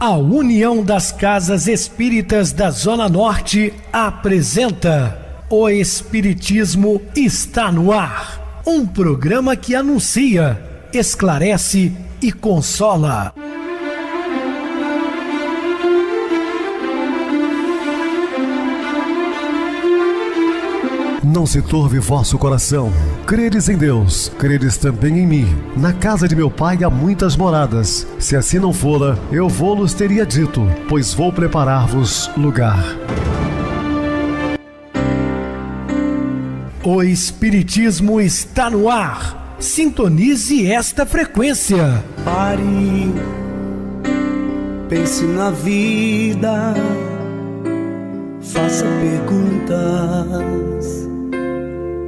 A União das Casas Espíritas da Zona Norte apresenta O Espiritismo está no ar. Um programa que anuncia, esclarece e consola. Não se turve vosso coração. Credes em Deus, credes também em mim. Na casa de meu pai há muitas moradas. Se assim não fora, eu vou-los teria dito, pois vou preparar-vos lugar. O Espiritismo está no ar. Sintonize esta frequência. Pare, pense na vida, faça perguntas.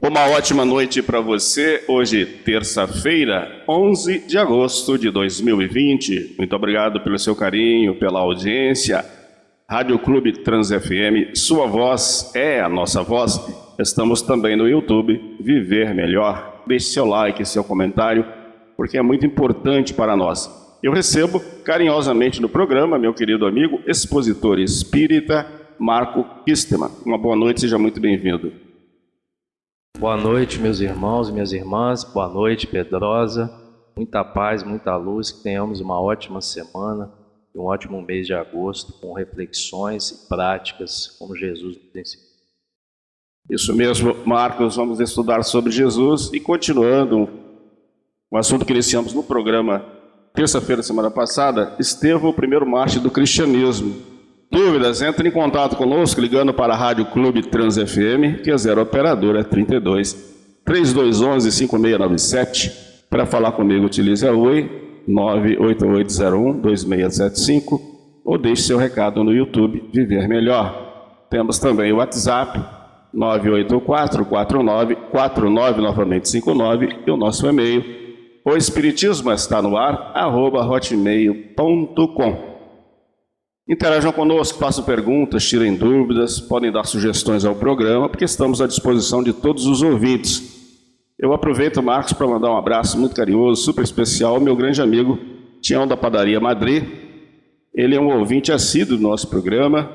Uma ótima noite para você. Hoje, terça-feira, 11 de agosto de 2020. Muito obrigado pelo seu carinho, pela audiência. Rádio Clube Trans FM, sua voz é a nossa voz. Estamos também no YouTube, Viver Melhor. Deixe seu like, seu comentário, porque é muito importante para nós. Eu recebo carinhosamente no programa meu querido amigo, expositor espírita, Marco Kisteman. Uma boa noite, seja muito bem-vindo. Boa noite, meus irmãos e minhas irmãs. Boa noite, Pedrosa. Muita paz, muita luz. Que tenhamos uma ótima semana e um ótimo mês de agosto com reflexões e práticas como Jesus nos ensinou. Isso mesmo, Marcos. Vamos estudar sobre Jesus e continuando o assunto que iniciamos no programa terça-feira, semana passada, Estevão, o primeiro mártir do cristianismo. Dúvidas? Entre em contato conosco ligando para a Rádio Clube Trans FM, que é 0 operadora 32 3211 5697. Para falar comigo, utilize a Oi 98801 2675 ou deixe seu recado no YouTube Viver Melhor. Temos também o WhatsApp 9844949 novamente 59 e o nosso e-mail o espiritismo está no ar @hotmail.com. Interajam conosco, façam perguntas, tirem dúvidas, podem dar sugestões ao programa, porque estamos à disposição de todos os ouvintes. Eu aproveito, Marcos, para mandar um abraço muito carinhoso, super especial ao meu grande amigo Tião da Padaria Madrid. Ele é um ouvinte assíduo do nosso programa,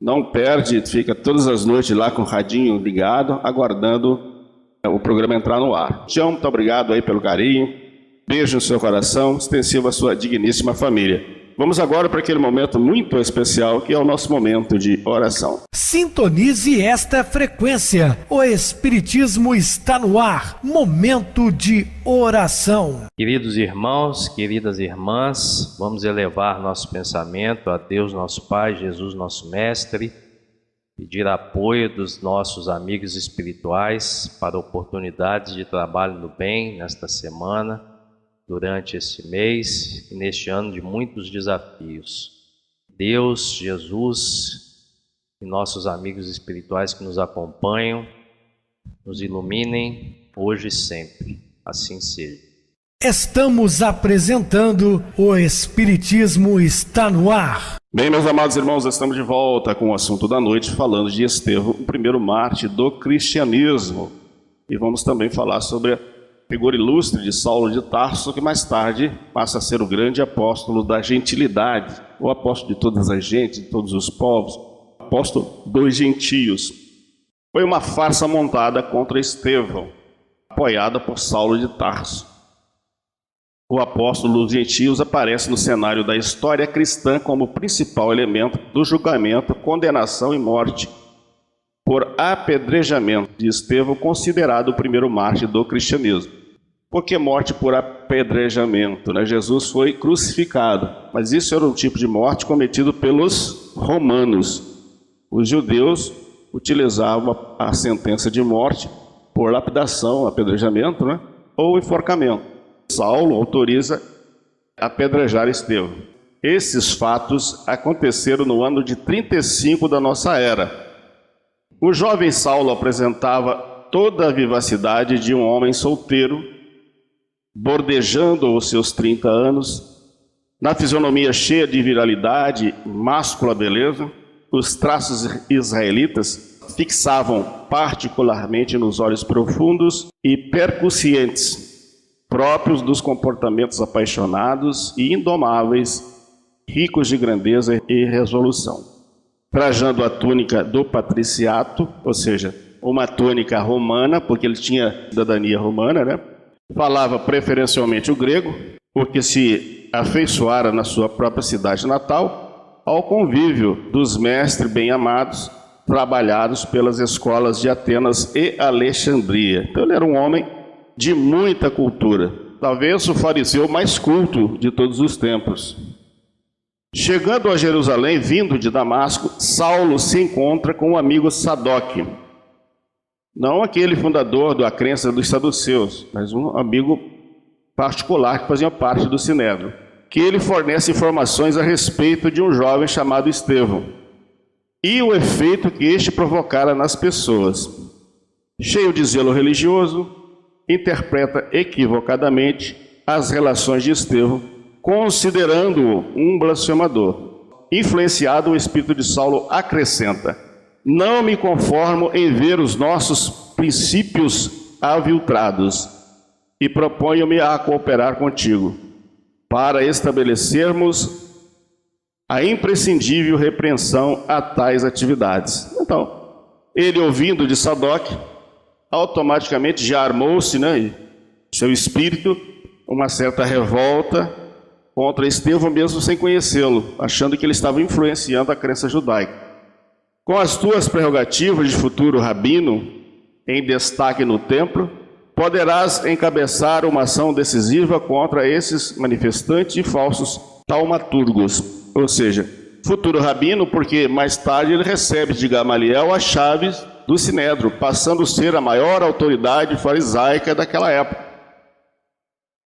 não perde, fica todas as noites lá com o radinho ligado, aguardando o programa entrar no ar. Tião, muito obrigado aí pelo carinho, beijo no seu coração, extensivo à sua digníssima família. Vamos agora para aquele momento muito especial que é o nosso momento de oração. Sintonize esta frequência. O Espiritismo está no ar. Momento de oração. Queridos irmãos, queridas irmãs, vamos elevar nosso pensamento a Deus nosso Pai, Jesus nosso Mestre, pedir apoio dos nossos amigos espirituais para oportunidades de trabalho no bem nesta semana, durante este mês e neste ano de muitos desafios. Deus, Jesus e nossos amigos espirituais que nos acompanham, nos iluminem hoje e sempre. Assim seja. Estamos apresentando O Espiritismo está no ar. Bem, meus amados irmãos, estamos de volta com o assunto da noite, falando de Estevão, o primeiro mártir do cristianismo. E vamos também falar sobre a figura ilustre de Saulo de Tarso, que mais tarde passa a ser o grande apóstolo da gentilidade, o apóstolo de todas as gentes, de todos os povos, apóstolo dos gentios. Foi uma farsa montada contra Estevão, apoiada por Saulo de Tarso. O apóstolo dos gentios aparece no cenário da história cristã como principal elemento do julgamento, condenação e morte por apedrejamento de Estevão, considerado o primeiro mártir do cristianismo. Por que morte por apedrejamento? Jesus foi crucificado, mas isso era um tipo de morte cometido pelos romanos. Os judeus utilizavam a sentença de morte por lapidação, apedrejamento, ou enforcamento. Saulo autoriza apedrejar Estevão. Esses fatos aconteceram no ano de 35 da nossa era. O jovem Saulo apresentava toda a vivacidade de um homem solteiro, bordejando os seus 30 anos, na fisionomia cheia de viralidade, máscula beleza. Os traços israelitas fixavam particularmente nos olhos profundos e percussientes, próprios dos comportamentos apaixonados e indomáveis ricos de grandeza e resolução. Trajando a túnica do patriciato, ou seja, uma túnica romana, porque ele tinha cidadania romana, né? Falava preferencialmente o grego, porque se afeiçoara na sua própria cidade natal ao convívio dos mestres bem-amados, trabalhados pelas escolas de Atenas e Alexandria. Então ele era um homem de muita cultura, talvez o fariseu mais culto de todos os tempos. Chegando a Jerusalém, vindo de Damasco, Saulo se encontra com o amigo Sadoque, não aquele fundador da crença dos saduceus, mas um amigo particular que fazia parte do Sinédrio, que ele fornece informações a respeito de um jovem chamado Estevão e o efeito que este provocara nas pessoas. Cheio de zelo religioso, interpreta equivocadamente as relações de Estevão, considerando-o um blasfemador. Influenciado, o espírito de Saulo acrescenta: não me conformo em ver os nossos princípios aviltrados e proponho-me a cooperar contigo para estabelecermos a imprescindível repreensão a tais atividades. Então, ele, ouvindo de Sadoque, automaticamente já armou-se, né, seu espírito, uma certa revolta contra Estevão, mesmo sem conhecê-lo, achando que ele estava influenciando a crença judaica. Com as tuas prerrogativas de futuro rabino em destaque no templo, poderás encabeçar uma ação decisiva contra esses manifestantes e falsos taumaturgos. Ou seja, futuro rabino, porque mais tarde ele recebe de Gamaliel as chaves do Sinédrio, passando a ser a maior autoridade farisaica daquela época.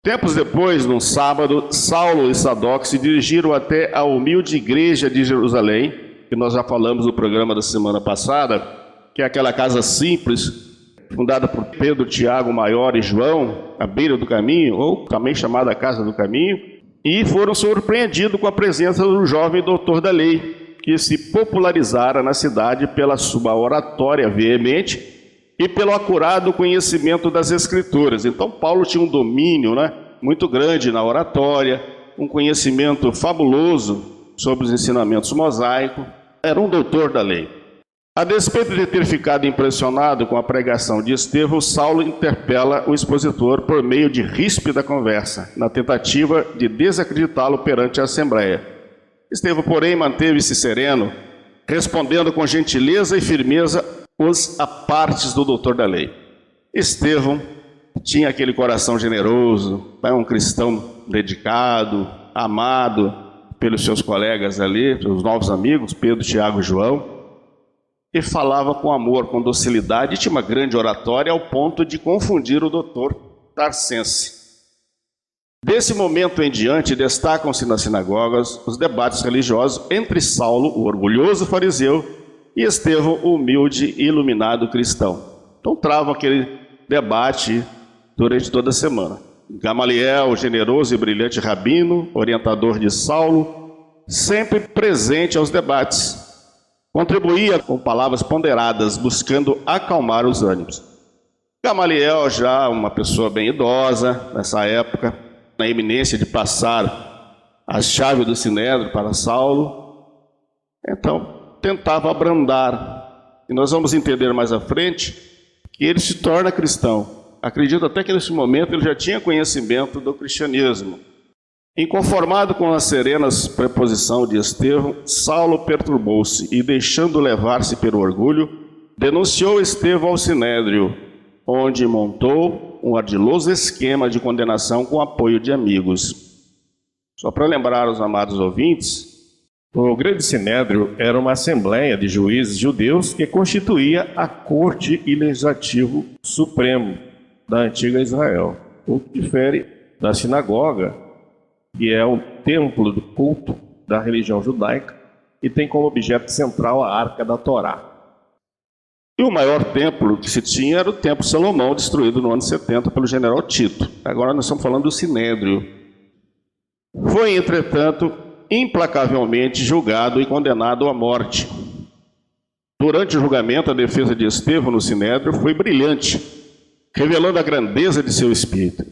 Tempos depois, num sábado, Saulo e Sadoque se dirigiram até a humilde igreja de Jerusalém, que nós já falamos no programa da semana passada, que é aquela casa simples, fundada por Pedro, Tiago, Maior e João, à beira do caminho, ou também chamada Casa do Caminho, e foram surpreendidos com a presença do jovem doutor da lei, que se popularizara na cidade pela sua oratória veemente e pelo acurado conhecimento das Escrituras. Então Paulo tinha um domínio, né, muito grande na oratória, um conhecimento fabuloso sobre os ensinamentos mosaicos, era um doutor da lei. A despeito de ter ficado impressionado com a pregação de Estevão, Saulo interpela o expositor por meio de ríspida conversa, na tentativa de desacreditá-lo perante a Assembleia. Estevão, porém, manteve-se sereno, respondendo com gentileza e firmeza os apartes do doutor da lei. Estevão tinha aquele coração generoso, um cristão dedicado, amado pelos seus colegas ali, pelos novos amigos, Pedro, Tiago e João, e falava com amor, com docilidade, e tinha uma grande oratória ao ponto de confundir o doutor Tarsense. Desse momento em diante, destacam-se nas sinagogas os debates religiosos entre Saulo, o orgulhoso fariseu, e Estevão, o humilde e iluminado cristão. Então travam aquele debate durante toda a semana. Gamaliel, generoso e brilhante rabino, orientador de Saulo, sempre presente aos debates, contribuía com palavras ponderadas, buscando acalmar os ânimos. Gamaliel, já uma pessoa bem idosa nessa época, na iminência de passar as chaves do Sinédrio para Saulo, então tentava abrandar. E nós vamos entender mais à frente que ele se torna cristão. Acredito até que nesse momento ele já tinha conhecimento do cristianismo. Inconformado com a serena preposição de Estevão, Saulo perturbou-se e, deixando levar-se pelo orgulho, denunciou Estevão ao Sinédrio, onde montou um ardiloso esquema de condenação com apoio de amigos. Só para lembrar os amados ouvintes, o Grande Sinédrio era uma assembleia de juízes judeus que constituía a corte e legislativo supremo da antiga Israel, o que difere da sinagoga, que é o templo do culto da religião judaica e tem como objeto central a Arca da Torá. E o maior templo que se tinha era o Templo Salomão, destruído no ano 70 pelo general Tito. Agora nós estamos falando do Sinédrio. Foi, entretanto, implacavelmente julgado e condenado à morte. Durante o julgamento, a defesa de Estevão no Sinédrio foi brilhante, revelando a grandeza de seu espírito.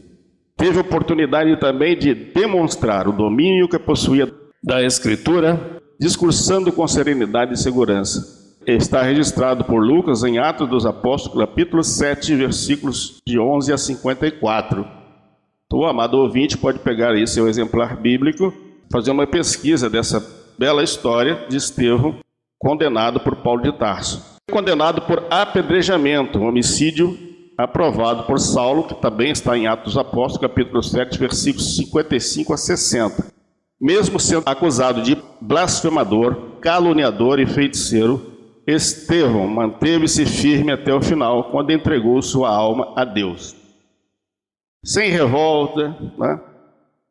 Teve oportunidade também de demonstrar o domínio que possuía da Escritura, discursando com serenidade e segurança. Está registrado por Lucas em Atos dos Apóstolos, capítulo 7, versículos de 11 a 54. O amado ouvinte pode pegar aí seu exemplar bíblico, fazer uma pesquisa dessa bela história de Estevão, condenado por Paulo de Tarso. Condenado por apedrejamento, um homicídio aprovado por Saulo, que também está em Atos dos Apóstolos, capítulo 7, versículos 55 a 60. Mesmo sendo acusado de blasfemador, caluniador e feiticeiro, Estevão manteve-se firme até o final, quando entregou sua alma a Deus. Sem revolta, né?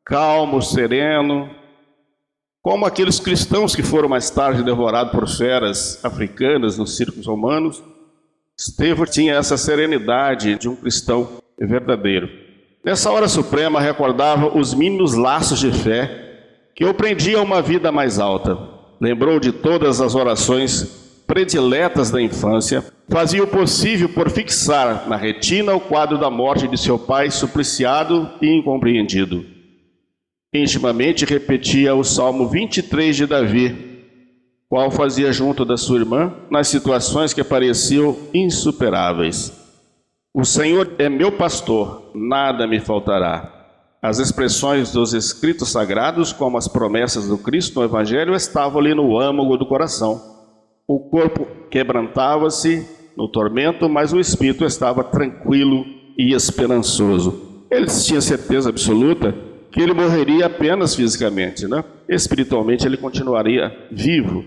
Calmo, sereno, como aqueles cristãos que foram mais tarde devorados por feras africanas nos circos romanos, Estevão tinha essa serenidade de um cristão verdadeiro. Nessa hora suprema, recordava os mínimos laços de fé que o prendiam a uma vida mais alta. Lembrou de todas as orações prediletas da infância, fazia o possível por fixar na retina o quadro da morte de seu pai supliciado e incompreendido. Intimamente repetia o Salmo 23 de Davi, qual fazia junto da sua irmã nas situações que pareciam insuperáveis. O Senhor é meu pastor, nada me faltará. As expressões dos escritos sagrados, como as promessas do Cristo no Evangelho, estavam ali no âmago do coração. O corpo quebrantava-se no tormento, mas o espírito estava tranquilo e esperançoso. Ele tinha certeza absoluta que ele morreria apenas fisicamente, né? Espiritualmente ele continuaria vivo.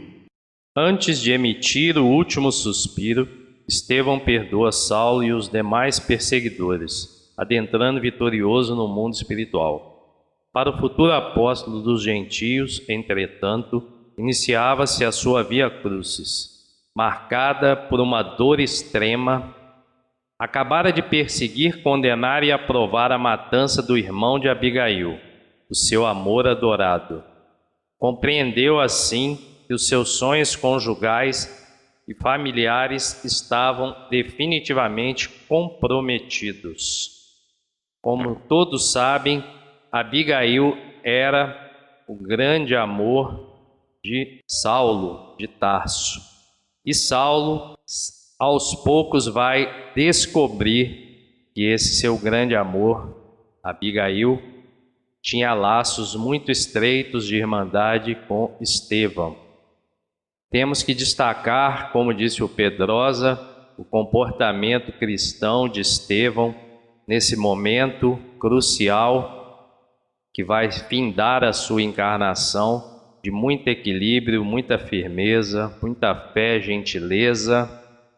Antes de emitir o último suspiro, Estevão perdoa Saulo e os demais perseguidores, adentrando vitorioso no mundo espiritual. Para o futuro apóstolo dos gentios, entretanto, iniciava-se a sua via crucis, marcada por uma dor extrema. Acabara de perseguir, condenar e aprovar a matança do irmão de Abigail, o seu amor adorado. Compreendeu assim que os seus sonhos conjugais e familiares estavam definitivamente comprometidos. Como todos sabem, Abigail era o grande amor de Saulo de Tarso. E Saulo, aos poucos, vai descobrir que esse seu grande amor, Abigail, tinha laços muito estreitos de irmandade com Estevão. Temos que destacar, como disse o Pedrosa, o comportamento cristão de Estevão nesse momento crucial que vai findar a sua encarnação, de muito equilíbrio, muita firmeza, muita fé, gentileza,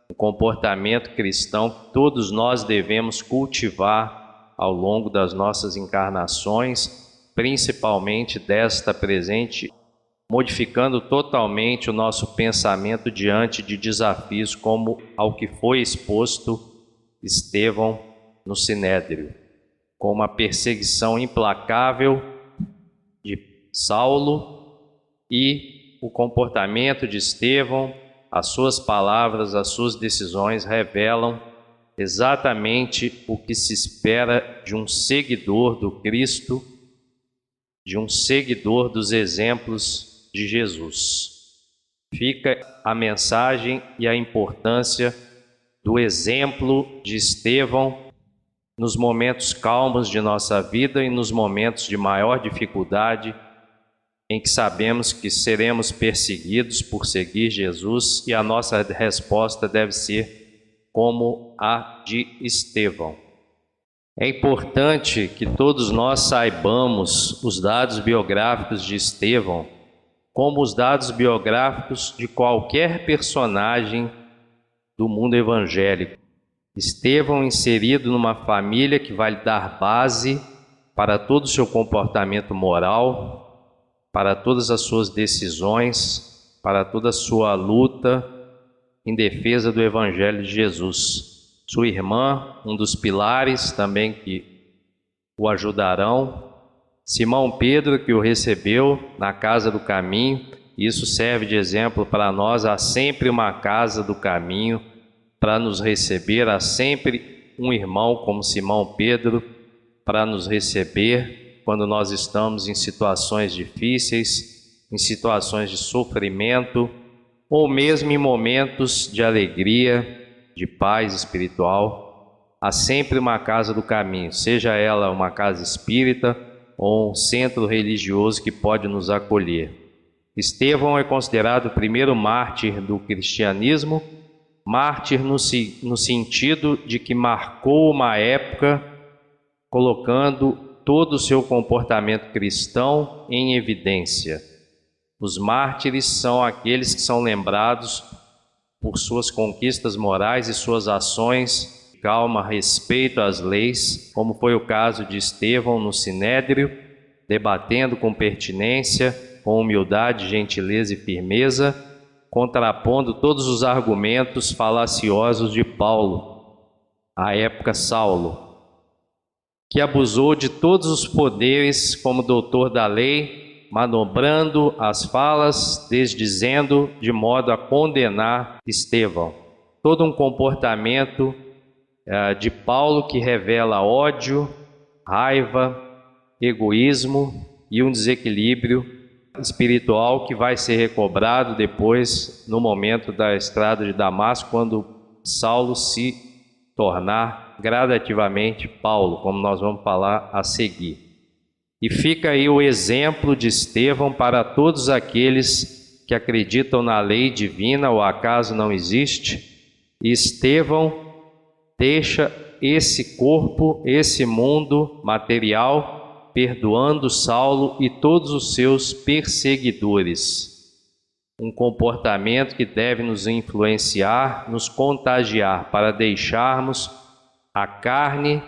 um comportamento cristão que todos nós devemos cultivar ao longo das nossas encarnações, principalmente desta presente, modificando totalmente o nosso pensamento diante de desafios como ao que foi exposto Estevão no Sinédrio, com uma perseguição implacável de Saulo. E o comportamento de Estevão, as suas palavras, as suas decisões revelam exatamente o que se espera de um seguidor do Cristo, de um seguidor dos exemplos de Jesus. Fica a mensagem e a importância do exemplo de Estevão nos momentos calmos de nossa vida e nos momentos de maior dificuldade, em que sabemos que seremos perseguidos por seguir Jesus, e a nossa resposta deve ser como a de Estevão. É importante que todos nós saibamos os dados biográficos de Estevão, como os dados biográficos de qualquer personagem do mundo evangélico. Estevão inserido numa família que vai lhe dar base para todo o seu comportamento moral, para todas as suas decisões, para toda a sua luta em defesa do Evangelho de Jesus. Sua irmã, um dos pilares também que o ajudarão. Simão Pedro, que o recebeu na casa do caminho. Isso serve de exemplo para nós. Há sempre uma casa do caminho para nos receber. Há sempre um irmão como Simão Pedro para nos receber quando nós estamos em situações difíceis, em situações de sofrimento ou mesmo em momentos de alegria, de paz espiritual. Há sempre uma casa do caminho, seja ela uma casa espírita ou um centro religioso que pode nos acolher. Estevão é considerado o primeiro mártir do cristianismo, mártir no sentido de que marcou uma época, colocando todo o seu comportamento cristão em evidência. Os mártires são aqueles que são lembrados por suas conquistas morais e suas ações de calma, respeito às leis, como foi o caso de Estevão no Sinédrio, debatendo com pertinência, com humildade, gentileza e firmeza, contrapondo todos os argumentos falaciosos de Paulo, à época Saulo, que abusou de todos os poderes como doutor da lei, manobrando as falas, desdizendo de modo a condenar Estevão. Todo um comportamento de Paulo que revela ódio, raiva, egoísmo e um desequilíbrio espiritual que vai ser recobrado depois no momento da estrada de Damasco, quando Saulo se tornar gradativamente Paulo, como nós vamos falar a seguir. E fica aí o exemplo de Estevão para todos aqueles que acreditam na lei divina, o acaso não existe. E Estevão deixa esse corpo, esse mundo material, perdoando Saulo e todos os seus perseguidores. Um comportamento que deve nos influenciar, nos contagiar, para deixarmos a carne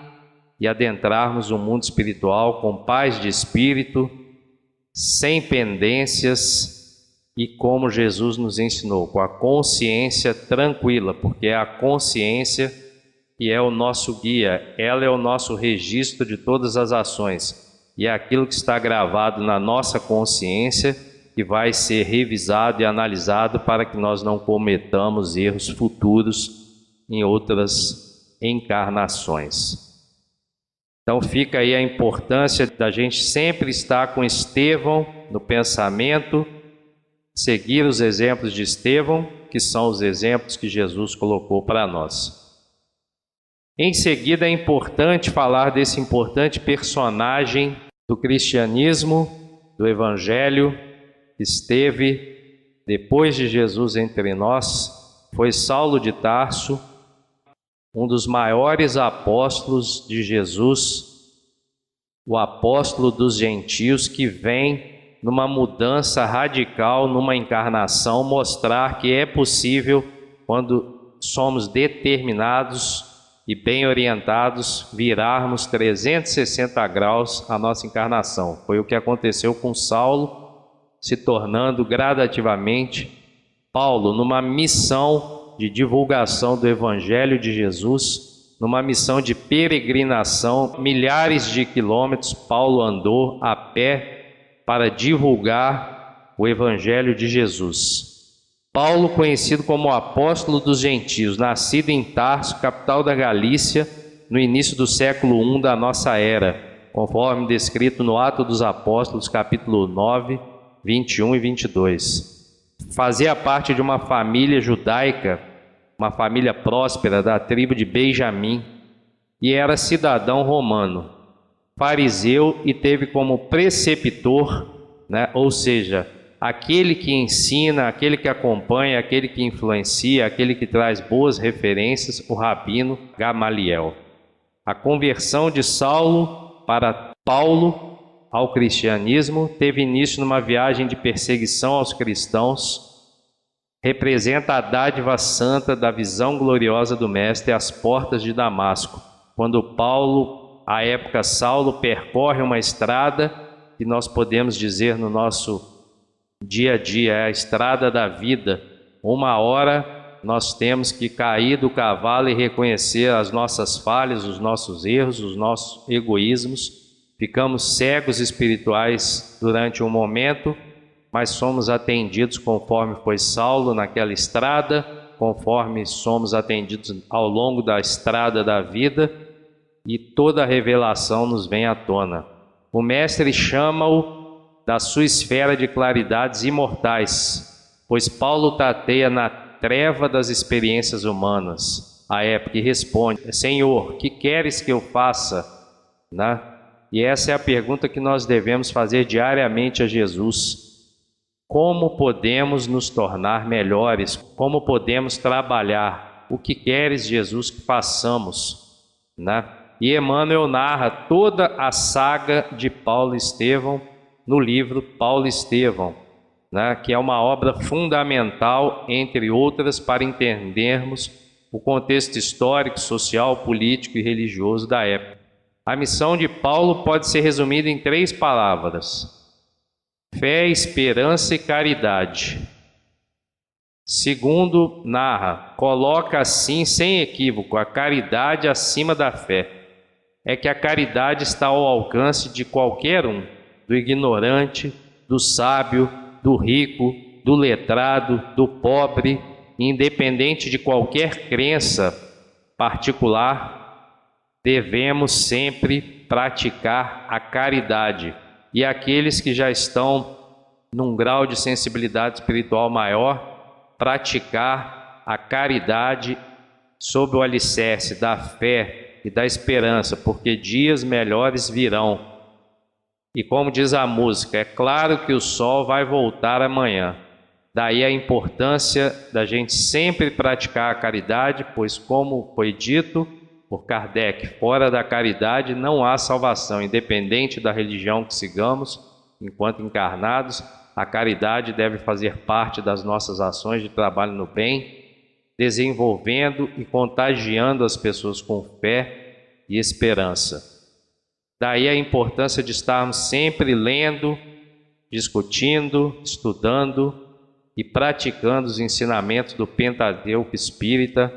e adentrarmos o mundo espiritual com paz de espírito, sem pendências e como Jesus nos ensinou, com a consciência tranquila, porque é a consciência que é o nosso guia, ela é o nosso registro de todas as ações e é aquilo que está gravado na nossa consciência que vai ser revisado e analisado para que nós não cometamos erros futuros em outras encarnações. Então fica aí a importância da gente sempre estar com Estevão no pensamento, seguir os exemplos de Estevão, que são os exemplos que Jesus colocou para nós. Em seguida é importante falar desse importante personagem do cristianismo, do Evangelho, que esteve depois de Jesus entre nós, foi Saulo de Tarso, um dos maiores apóstolos de Jesus, o apóstolo dos gentios, que vem numa mudança radical, numa encarnação, mostrar que é possível, quando somos determinados e bem orientados, virarmos 360 graus a nossa encarnação. Foi o que aconteceu com Saulo, se tornando gradativamente Paulo, numa missão de divulgação do Evangelho de Jesus, numa missão de peregrinação, milhares de quilômetros Paulo andou a pé para divulgar o Evangelho de Jesus. Paulo, conhecido como o apóstolo dos gentios, nascido em Tarso, capital da Galícia, no início do século I da nossa era, conforme descrito no Atos dos Apóstolos, capítulo 9, 21 e 22. Fazia parte de uma família judaica, uma família próspera da tribo de Benjamim, e era cidadão romano, fariseu, e teve como preceptor, ou seja, aquele que ensina, aquele que acompanha, aquele que influencia, aquele que traz boas referências, o rabino Gamaliel. A conversão de Saulo para Paulo ao cristianismo teve início numa viagem de perseguição aos cristãos. Representa a dádiva santa da visão gloriosa do Mestre às portas de Damasco, quando Paulo, à época Saulo, percorre uma estrada que nós podemos dizer no nosso dia a dia, é a estrada da vida. Uma hora nós temos que cair do cavalo e reconhecer as nossas falhas, os nossos erros, os nossos egoísmos. Ficamos cegos espirituais durante um momento, mas somos atendidos conforme foi Saulo naquela estrada, conforme somos atendidos ao longo da estrada da vida, e toda a revelação nos vem à tona. O Mestre chama-o da sua esfera de claridades imortais, pois Paulo tateia na treva das experiências humanas à época e responde: Senhor, que queres que eu faça? Né? E essa é a pergunta que nós devemos fazer diariamente a Jesus. Como podemos nos tornar melhores? Como podemos trabalhar? O que queres, Jesus, que façamos? Né? E Emmanuel narra toda a saga de Paulo e Estevão no livro Paulo e Estevão, né? Que é uma obra fundamental, entre outras, para entendermos o contexto histórico, social, político e religioso da época. A missão de Paulo pode ser resumida em 3 palavras: fé, esperança e caridade. Segundo narra, coloca assim, sem equívoco, a caridade acima da fé. É que a caridade está ao alcance de qualquer um, do ignorante, do sábio, do rico, do letrado, do pobre, independente de qualquer crença particular, devemos sempre praticar a caridade. E aqueles que já estão num grau de sensibilidade espiritual maior, praticar a caridade sob o alicerce da fé e da esperança, porque dias melhores virão. E como diz a música, é claro que o sol vai voltar amanhã. Daí a importância da gente sempre praticar a caridade, pois, como foi dito por Kardec, fora da caridade não há salvação. Independente da religião que sigamos, enquanto encarnados, a caridade deve fazer parte das nossas ações de trabalho no bem, desenvolvendo e contagiando as pessoas com fé e esperança. Daí a importância de estarmos sempre lendo, discutindo, estudando e praticando os ensinamentos do Pentateuco Espírita,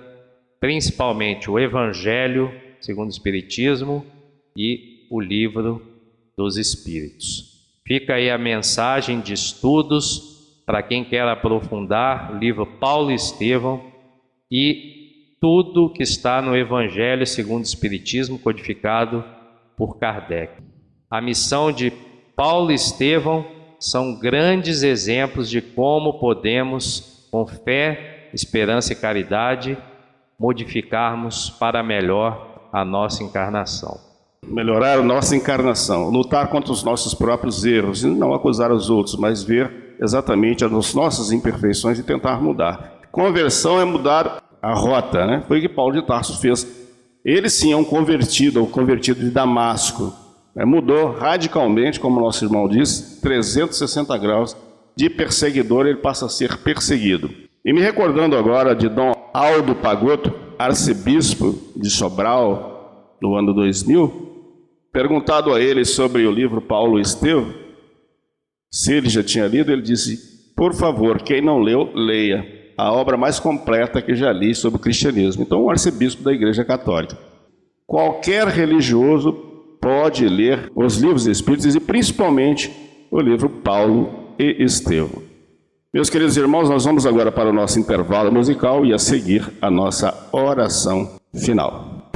principalmente o Evangelho segundo o Espiritismo e o Livro dos Espíritos. Fica aí a mensagem de estudos para quem quer aprofundar o livro Paulo e Estevão e tudo que está no Evangelho segundo o Espiritismo codificado por Kardec. A missão de Paulo e Estevão são grandes exemplos de como podemos, com fé, esperança e caridade, modificarmos para melhor a nossa encarnação. Melhorar a nossa encarnação, lutar contra os nossos próprios erros, e não acusar os outros, mas ver exatamente as nossas imperfeições e tentar mudar. Conversão é mudar a rota, né? Foi o que Paulo de Tarso fez. Ele sim é um convertido, o convertido de Damasco. Mudou radicalmente, como nosso irmão diz, 360 graus. De perseguidor ele passa a ser perseguido. E me recordando agora de Dom Aldo Pagotto, arcebispo de Sobral, no ano 2000, perguntado a ele sobre o livro Paulo e Estevão, se ele já tinha lido, ele disse: por favor, quem não leu, leia. A obra mais completa que já li sobre o cristianismo. Então, o arcebispo da Igreja Católica. Qualquer religioso pode ler os livros espíritas e principalmente o livro Paulo e Estevão. Meus queridos irmãos, nós vamos agora para o nosso intervalo musical e a seguir a nossa oração final.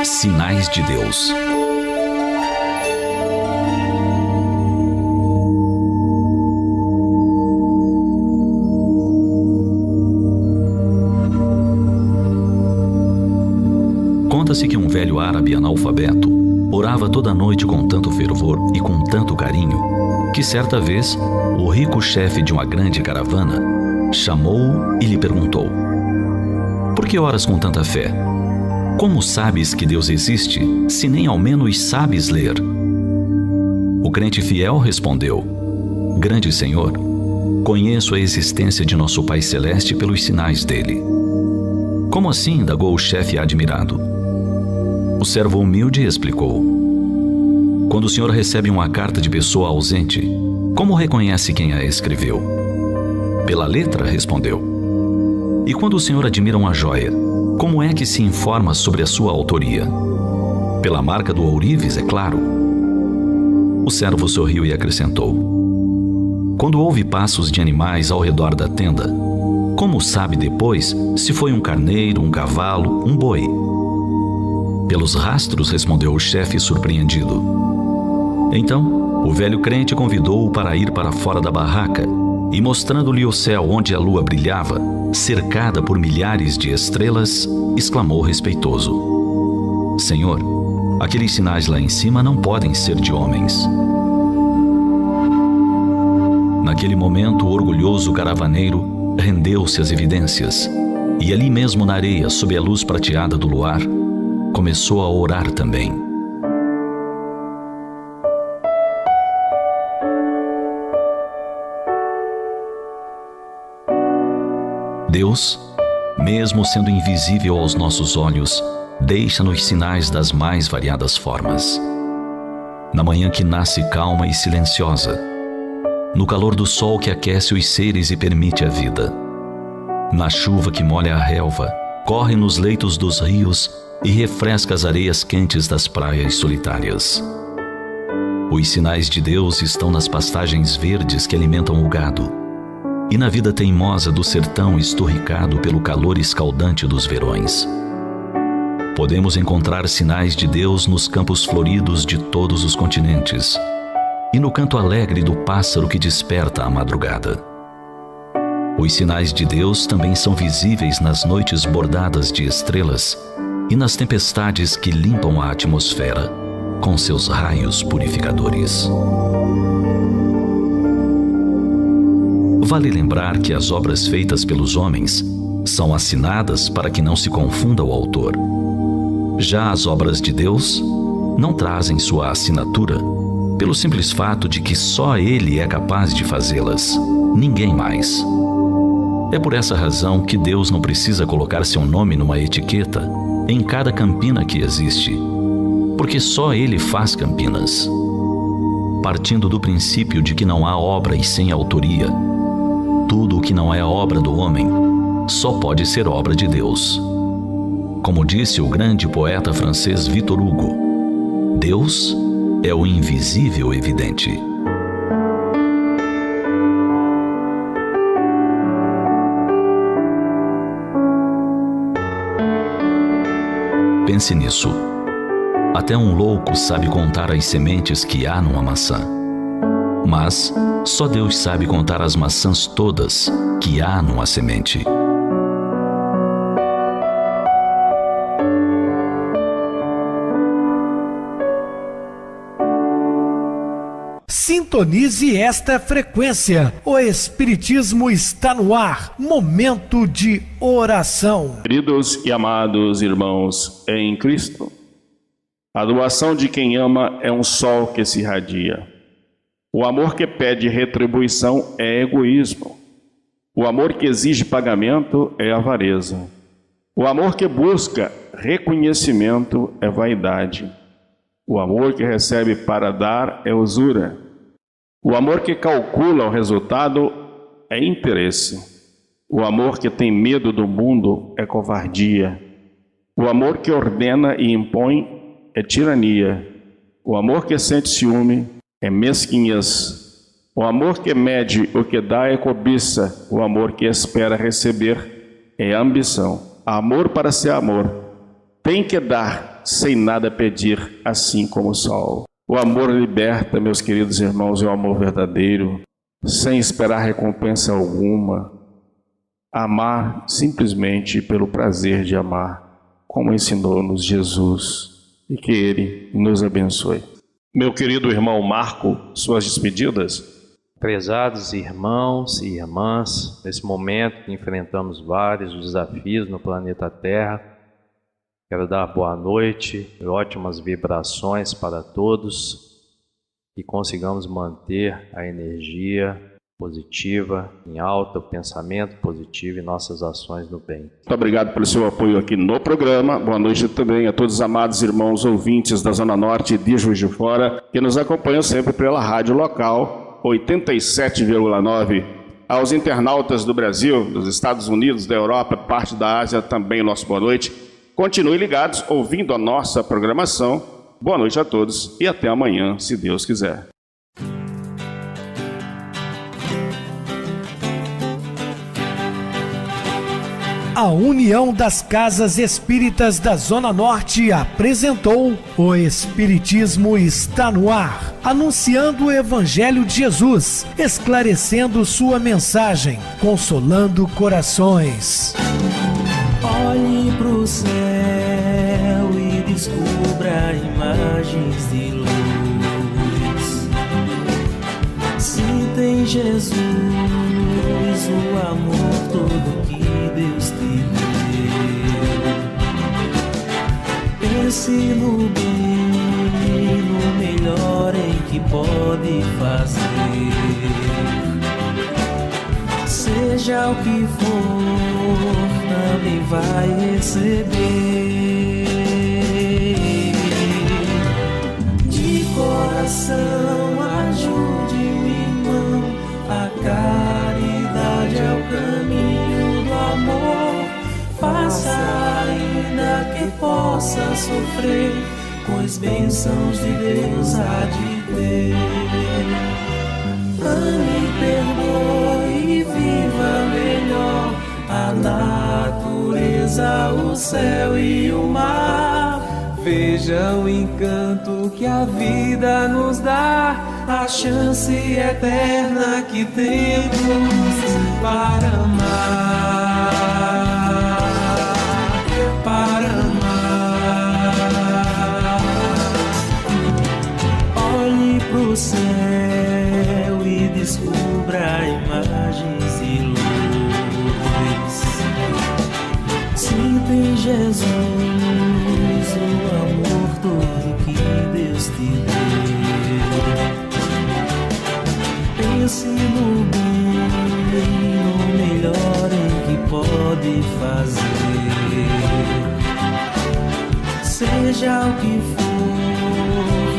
Sinais de Deus. Conta-se que um velho árabe analfabeto orava toda noite com tanto fervor e com tanto carinho que certa vez o rico chefe de uma grande caravana chamou-o e lhe perguntou: por que oras com tanta fé? Como sabes que Deus existe, se nem ao menos sabes ler? O crente fiel respondeu: grande Senhor, conheço a existência de nosso Pai Celeste pelos sinais dele. Como assim? Indagou o chefe admirado. O servo humilde explicou: quando o senhor recebe uma carta de pessoa ausente, como reconhece quem a escreveu? Pela letra, respondeu. E quando o senhor admira uma joia, como é que se informa sobre a sua autoria? Pela marca do ourives, é claro. O servo sorriu e acrescentou: quando ouve passos de animais ao redor da tenda, como sabe depois se foi um carneiro, um cavalo, um boi? Pelos rastros, respondeu o chefe surpreendido. Então, o velho crente convidou-o para ir para fora da barraca e, mostrando-lhe o céu onde a lua brilhava, cercada por milhares de estrelas, exclamou respeitoso: Senhor, aqueles sinais lá em cima não podem ser de homens. Naquele momento, o orgulhoso caravaneiro rendeu-se às evidências e ali mesmo na areia, sob a luz prateada do luar, começou a orar também. Deus, mesmo sendo invisível aos nossos olhos, deixa-nos sinais das mais variadas formas. Na manhã que nasce calma e silenciosa, no calor do sol que aquece os seres e permite a vida, na chuva que molha a relva, corre nos leitos dos rios e refresca as areias quentes das praias solitárias. Os sinais de Deus estão nas pastagens verdes que alimentam o gado e na vida teimosa do sertão esturricado pelo calor escaldante dos verões. Podemos encontrar sinais de Deus nos campos floridos de todos os continentes e no canto alegre do pássaro que desperta à madrugada. Os sinais de Deus também são visíveis nas noites bordadas de estrelas e nas tempestades que limpam a atmosfera com seus raios purificadores. Vale lembrar que as obras feitas pelos homens são assinadas para que não se confunda o autor. Já as obras de Deus não trazem sua assinatura, pelo simples fato de que só Ele é capaz de fazê-las, ninguém mais. É por essa razão que Deus não precisa colocar seu nome numa etiqueta em cada campina que existe, porque só Ele faz campinas. Partindo do princípio de que não há obras sem autoria, tudo o que não é obra do homem só pode ser obra de Deus. Como disse o grande poeta francês Victor Hugo, Deus é o invisível evidente. Pense nisso. Até um louco sabe contar as sementes que há numa maçã. Mas só Deus sabe contar as maçãs todas que há numa semente. Sintonize esta frequência. O Espiritismo está no ar. Momento de oração. Queridos e amados irmãos em Cristo, a doação de quem ama é um sol que se irradia. O amor que pede retribuição é egoísmo. O amor que exige pagamento é avareza. O amor que busca reconhecimento é vaidade. O amor que recebe para dar é usura. O amor que calcula o resultado é interesse. O amor que tem medo do mundo é covardia. O amor que ordena e impõe é tirania. O amor que sente ciúme é mesquinhez. O amor que mede o que dá é cobiça. O amor que espera receber é ambição. Amor para ser amor tem que dar sem nada pedir, assim como o sol. O amor liberta, meus queridos irmãos, é o amor verdadeiro, sem esperar recompensa alguma. Amar simplesmente pelo prazer de amar, como ensinou-nos Jesus, e que Ele nos abençoe. Meu querido irmão Marco, suas despedidas. Prezados irmãos e irmãs, nesse momento que enfrentamos vários desafios no planeta Terra, quero dar boa noite e ótimas vibrações para todos, que consigamos manter a energia positiva em alta, o pensamento positivo e nossas ações no bem. Muito obrigado pelo seu apoio aqui no programa. Boa noite também a todos os amados irmãos ouvintes da Zona Norte de Juiz de Fora, que nos acompanham sempre pela rádio local 87,9. Aos internautas do Brasil, dos Estados Unidos, da Europa, parte da Ásia, também nosso boa noite. Continue ligados, ouvindo a nossa programação. Boa noite a todos e até amanhã, se Deus quiser. A União das Casas Espíritas da Zona Norte apresentou O Espiritismo Está no Ar, anunciando o Evangelho de Jesus, esclarecendo sua mensagem, consolando corações. Olhe pro céu e descubra imagens de luz. Sinta em Jesus o amor todo que Deus te deu. Pense no bem, no melhor em que pode fazer. Seja o que for, também vai receber. De coração, ajude o irmão, a caridade é o caminho do amor. Faça ainda que possa sofrer, pois bênçãos de Deus há de ter. Ame, perdoe e viva melhor a natureza, o céu e o mar. Veja o encanto que a vida nos dá, a chance eterna que temos para amar, para amar. Olhe pro céu e descubra imagens e luz. Sinta em Jesus o amor todo que Deus te deu. Pense no bem, no melhor em que pode fazer. Seja o que for,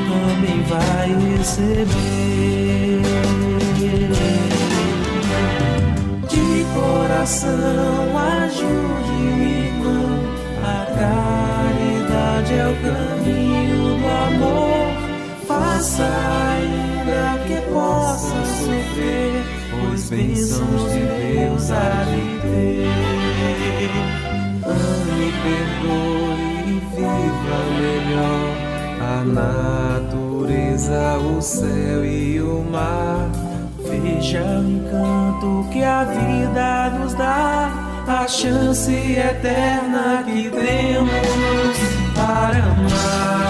também vai receber. De coração, ajude o irmão, a caridade é o caminho do amor. Faça ainda que possa sofrer, pois bênçãos de Deus há de ter. Ame, perdoe e viva melhor a natureza, o céu e o mar. Veja o encanto que a vida nos dá, a chance eterna que temos para amar.